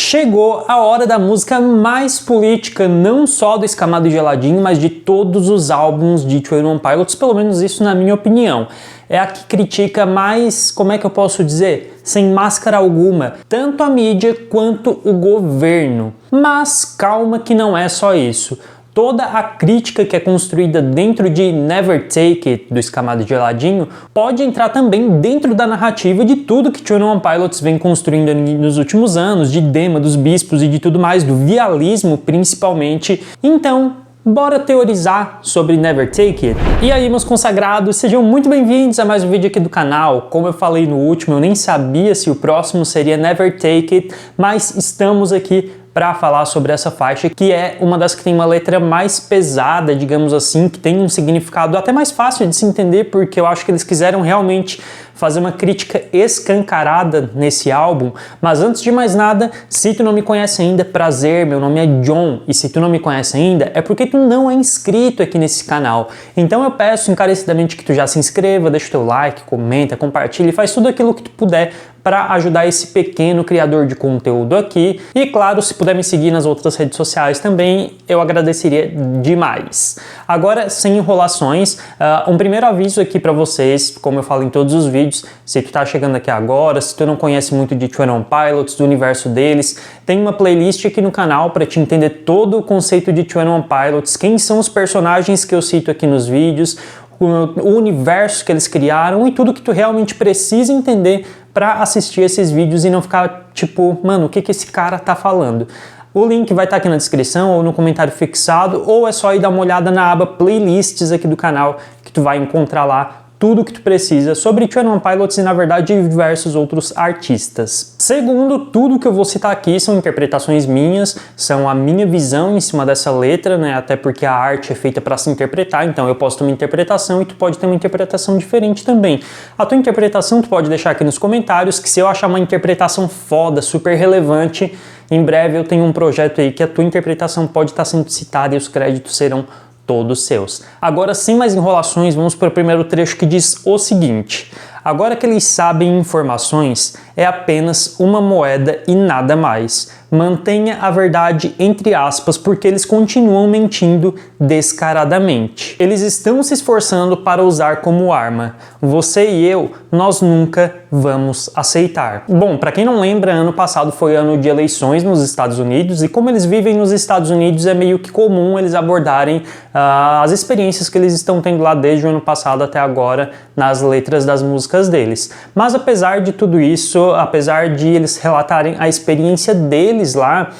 Chegou a hora da música mais política, não só do Escamado e Geladinho, mas de todos os álbuns de 21 Pilots, pelo menos isso na minha opinião. É a que critica mais, como é que eu posso dizer, sem máscara alguma, tanto a mídia quanto o governo. Mas calma que não é só isso. Toda a crítica que é construída dentro de Never Take It, do Escamado e Geladinho, pode entrar também dentro da narrativa de tudo que 21 Pilots vem construindo nos últimos anos, de Dema, dos bispos e de tudo mais, do vialismo principalmente. Então, bora teorizar sobre Never Take It? E aí, meus consagrados, sejam muito bem-vindos a mais um vídeo aqui do canal. Como eu falei no último, eu nem sabia se o próximo seria Never Take It, mas estamos aqui para falar sobre essa faixa, que é uma das que tem uma letra mais pesada, digamos assim, que tem um significado até mais fácil de se entender, porque eu acho que eles quiseram realmente fazer uma crítica escancarada nesse álbum. Mas antes de mais nada, se tu não me conhece ainda, prazer, meu nome é John, e se tu não me conhece ainda, é porque tu não é inscrito aqui nesse canal. Então eu peço encarecidamente que tu já se inscreva, deixa o teu like, comenta, compartilha e faz tudo aquilo que tu puder para ajudar esse pequeno criador de conteúdo aqui. E claro, se puder me seguir nas outras redes sociais também, eu agradeceria demais. Agora, sem enrolações, um primeiro aviso aqui para vocês, como eu falo em todos os vídeos, se tu tá chegando aqui agora, se tu não conhece muito de 21 Pilots, do universo deles, tem uma playlist aqui no canal para te entender todo o conceito de 21 Pilots, quem são os personagens que eu cito aqui nos vídeos, o universo que eles criaram e tudo que tu realmente precisa entender para assistir esses vídeos e não ficar tipo, mano, o que esse cara tá falando? O link vai estar aqui na descrição ou no comentário fixado, ou é só ir dar uma olhada na aba playlists aqui do canal que tu vai encontrar lá tudo que tu precisa sobre 21 Pilots e, na verdade, diversos outros artistas. Segundo, tudo que eu vou citar aqui são interpretações minhas, são a minha visão em cima dessa letra, né? Até porque a arte é feita para se interpretar, então eu posso ter uma interpretação e tu pode ter uma interpretação diferente também. A tua interpretação tu pode deixar aqui nos comentários, que se eu achar uma interpretação foda, super relevante, em breve eu tenho um projeto aí que a tua interpretação pode estar sendo citada e os créditos serão todos seus. Agora, sem mais enrolações, vamos para o primeiro trecho que diz o seguinte: agora que eles sabem informações, é apenas uma moeda e nada mais. Mantenha a verdade entre aspas, porque eles continuam mentindo descaradamente. Eles estão se esforçando para usar como arma. Você e eu, nós nunca vamos aceitar. Bom, para quem não lembra, ano passado foi ano de eleições nos Estados Unidos, e como eles vivem nos Estados Unidos, é meio que comum eles abordarem as experiências que eles estão tendo lá desde o ano passado até agora nas letras das músicas deles. Mas apesar de tudo isso, apesar de eles relatarem a experiência deles lá,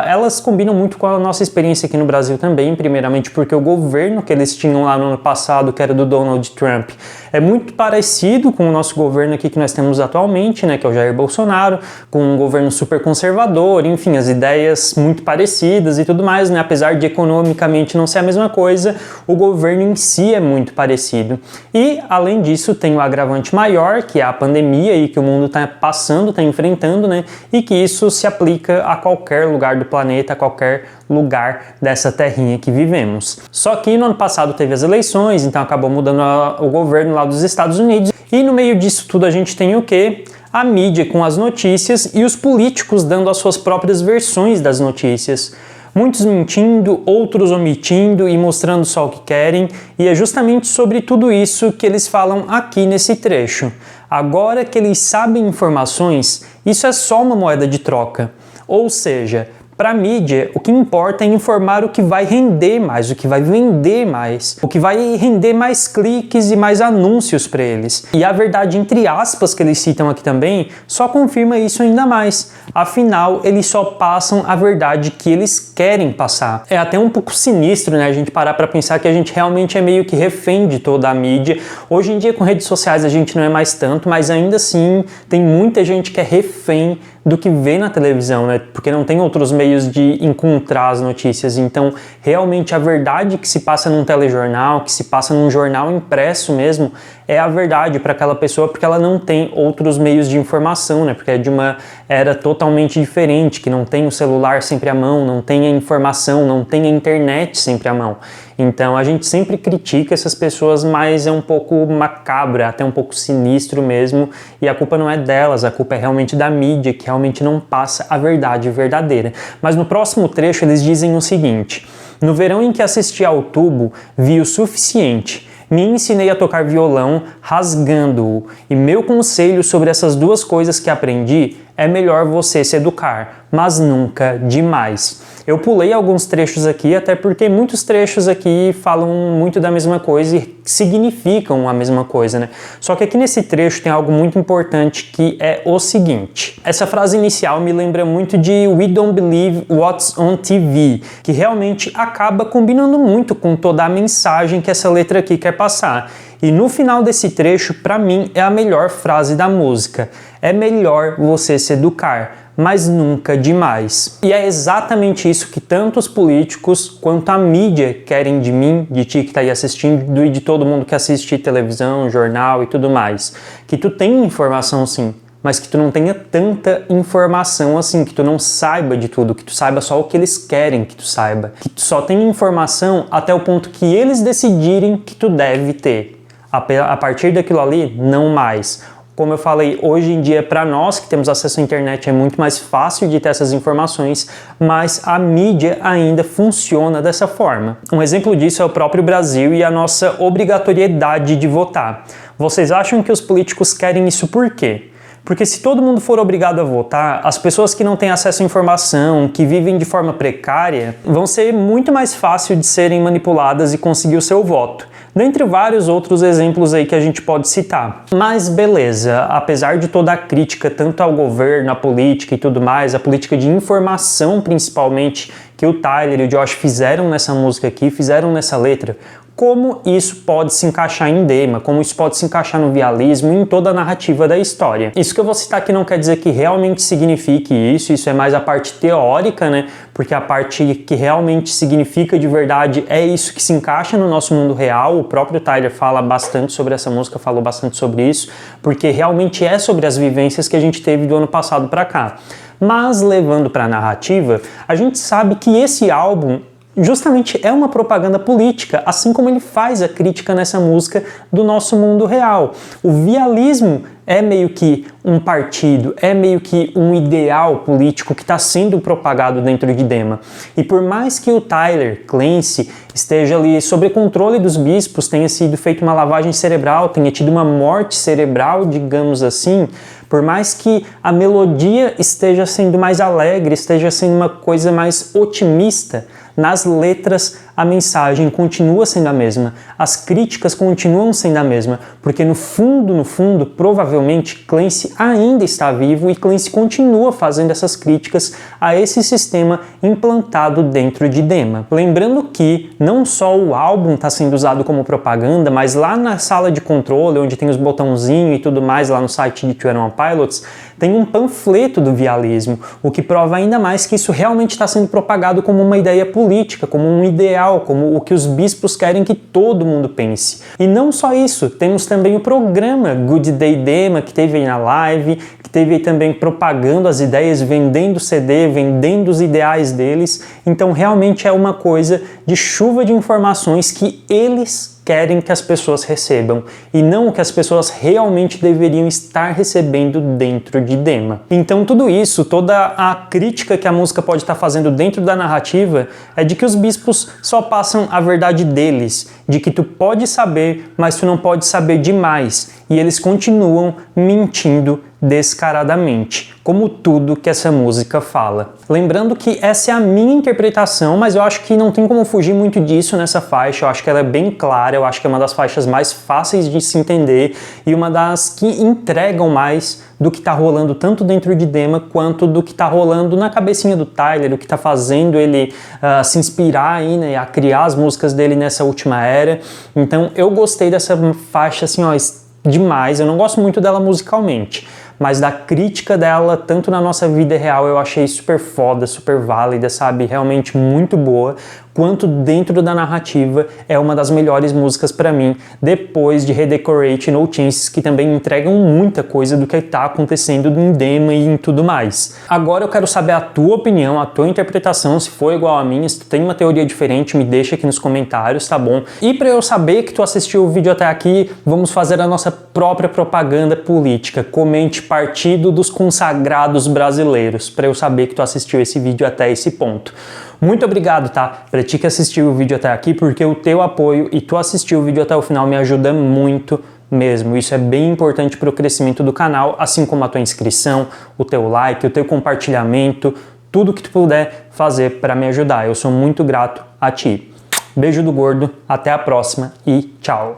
elas combinam muito com a nossa experiência aqui no Brasil também, primeiramente porque o governo que eles tinham lá no ano passado, que era do Donald Trump, é muito parecido com o nosso governo aqui que nós temos atualmente, né, que é o Jair Bolsonaro, com um governo super conservador, enfim, as ideias muito parecidas e tudo mais, né, apesar de economicamente não ser a mesma coisa, o governo em si é muito parecido. E, além disso, tem o agravante maior, que é a pandemia e que o mundo está passando, está enfrentando, né, e que isso se aplica a qualquer lugar do planeta, a qualquer lugar dessa terrinha que vivemos. Só que no ano passado teve as eleições, então acabou mudando o governo lá dos Estados Unidos, e no meio disso tudo a gente tem o quê? A mídia com as notícias e os políticos dando as suas próprias versões das notícias. Muitos mentindo, outros omitindo e mostrando só o que querem, e é justamente sobre tudo isso que eles falam aqui nesse trecho. Agora que eles sabem informações, isso é só uma moeda de troca. Ou seja, para a mídia, o que importa é informar o que vai render mais, o que vai vender mais, o que vai render mais cliques e mais anúncios para eles. E a verdade, entre aspas, que eles citam aqui também, só confirma isso ainda mais. Afinal, eles só passam a verdade que eles querem passar. É até um pouco sinistro, né, a gente parar para pensar que a gente realmente é meio que refém de toda a mídia. Hoje em dia, com redes sociais, a gente não é mais tanto, mas ainda assim, tem muita gente que é refém do que vê na televisão, né? Porque não tem outros meios de encontrar as notícias. Então, realmente, a verdade que se passa num telejornal, que se passa num jornal impresso mesmo, é a verdade para aquela pessoa, porque ela não tem outros meios de informação, né? Porque é de uma era totalmente diferente, que não tem o celular sempre à mão, não tem a informação, não tem a internet sempre à mão. Então a gente sempre critica essas pessoas, mas é um pouco macabro, até um pouco sinistro mesmo, e a culpa não é delas, a culpa é realmente da mídia, que realmente não passa a verdade verdadeira. Mas no próximo trecho eles dizem o seguinte: no verão em que assisti ao tubo, vi o suficiente. Me ensinei a tocar violão rasgando-o, e meu conselho sobre essas duas coisas que aprendi é melhor você se educar, mas nunca demais. Eu pulei alguns trechos aqui, até porque muitos trechos aqui falam muito da mesma coisa e significam a mesma coisa, né? Só que aqui nesse trecho tem algo muito importante, que é o seguinte. Essa frase inicial me lembra muito de We Don't Believe What's on TV, que realmente acaba combinando muito com toda a mensagem que essa letra aqui quer passar. E no final desse trecho, para mim, é a melhor frase da música. É melhor você se educar, mas nunca demais. E é exatamente isso que tanto os políticos quanto a mídia querem de mim, de ti que está aí assistindo e de todo mundo que assiste televisão, jornal e tudo mais. Que tu tenha informação sim, mas que tu não tenha tanta informação assim, que tu não saiba de tudo, que tu saiba só o que eles querem que tu saiba. Que tu só tenha informação até o ponto que eles decidirem que tu deve ter. A partir daquilo ali, não mais. Como eu falei, hoje em dia, para nós que temos acesso à internet, é muito mais fácil de ter essas informações, mas a mídia ainda funciona dessa forma. Um exemplo disso é o próprio Brasil e a nossa obrigatoriedade de votar. Vocês acham que os políticos querem isso por quê? Porque se todo mundo for obrigado a votar, as pessoas que não têm acesso à informação, que vivem de forma precária, vão ser muito mais fácil de serem manipuladas e conseguir o seu voto. Dentre vários outros exemplos aí que a gente pode citar. Mas beleza, apesar de toda a crítica tanto ao governo, à política e tudo mais, a política de informação principalmente, que o Tyler e o Josh fizeram nessa música aqui, fizeram nessa letra, como isso pode se encaixar em Dema, como isso pode se encaixar no vialismo e em toda a narrativa da história. Isso que eu vou citar aqui não quer dizer que realmente signifique isso é mais a parte teórica, né? Porque a parte que realmente significa de verdade é isso que se encaixa no nosso mundo real. O próprio Tyler fala bastante sobre essa música, falou bastante sobre isso, porque realmente é sobre as vivências que a gente teve do ano passado para cá. Mas levando para a narrativa, a gente sabe que esse álbum justamente é uma propaganda política, assim como ele faz a crítica nessa música do nosso mundo real. O vialismo é meio que um partido, é meio que um ideal político que está sendo propagado dentro de Dema. E por mais que o Tyler Clancy esteja ali sob controle dos bispos, tenha sido feita uma lavagem cerebral, tenha tido uma morte cerebral, digamos assim, por mais que a melodia esteja sendo mais alegre, esteja sendo uma coisa mais otimista, nas letras a mensagem continua sendo a mesma, as críticas continuam sendo a mesma, porque no fundo, provavelmente Clancy ainda está vivo e Clancy continua fazendo essas críticas a esse sistema implantado dentro de Dema. Lembrando que não só o álbum está sendo usado como propaganda, mas lá na sala de controle, onde tem os botãozinhos e tudo mais, lá no site de 21 Pilots, tem um panfleto do vialismo, o que prova ainda mais que isso realmente está sendo propagado como uma ideia política, como um ideal, como o que os bispos querem que todo mundo pense. E não só isso, temos também o programa Good Day Dema, que teve aí na live, que teve aí também propagando as ideias, vendendo CD, vendendo os ideais deles. Então realmente é uma coisa de chuva de informações que eles querem que as pessoas recebam e não o que as pessoas realmente deveriam estar recebendo dentro de Dema. Então tudo isso, toda a crítica que a música pode estar fazendo dentro da narrativa é de que os bispos só passam a verdade deles, de que tu pode saber, mas tu não pode saber demais, e eles continuam mentindo descaradamente, como tudo que essa música fala. Lembrando que essa é a minha interpretação, mas eu acho que não tem como fugir muito disso nessa faixa, eu acho que ela é bem clara, eu acho que é uma das faixas mais fáceis de se entender e uma das que entregam mais do que tá rolando tanto dentro de Dema quanto do que tá rolando na cabecinha do Tyler, o que tá fazendo ele se inspirar aí, né, a criar as músicas dele nessa última era. Então eu gostei dessa faixa assim, ó, demais. Eu não gosto muito dela musicalmente, mas da crítica dela, tanto na nossa vida real, eu achei super foda, super válida, sabe? Realmente muito boa. quanto dentro da narrativa é uma das melhores músicas para mim, depois de Redecorate e No Chances, que também entregam muita coisa do que está acontecendo em Dema e em tudo mais. Agora eu quero saber a tua opinião, a tua interpretação, se for igual a minha, se tu tem uma teoria diferente, me deixa aqui nos comentários, tá bom? E para eu saber que tu assistiu o vídeo até aqui, vamos fazer a nossa própria propaganda política. Comente Partido dos Consagrados Brasileiros, para eu saber que tu assistiu esse vídeo até esse ponto. Muito obrigado, tá? Pra ti que assistiu o vídeo até aqui, porque o teu apoio e tu assistiu o vídeo até o final me ajuda muito mesmo. Isso é bem importante para o crescimento do canal, assim como a tua inscrição, o teu like, o teu compartilhamento, tudo que tu puder fazer para me ajudar. Eu sou muito grato a ti. Beijo do gordo, até a próxima e tchau!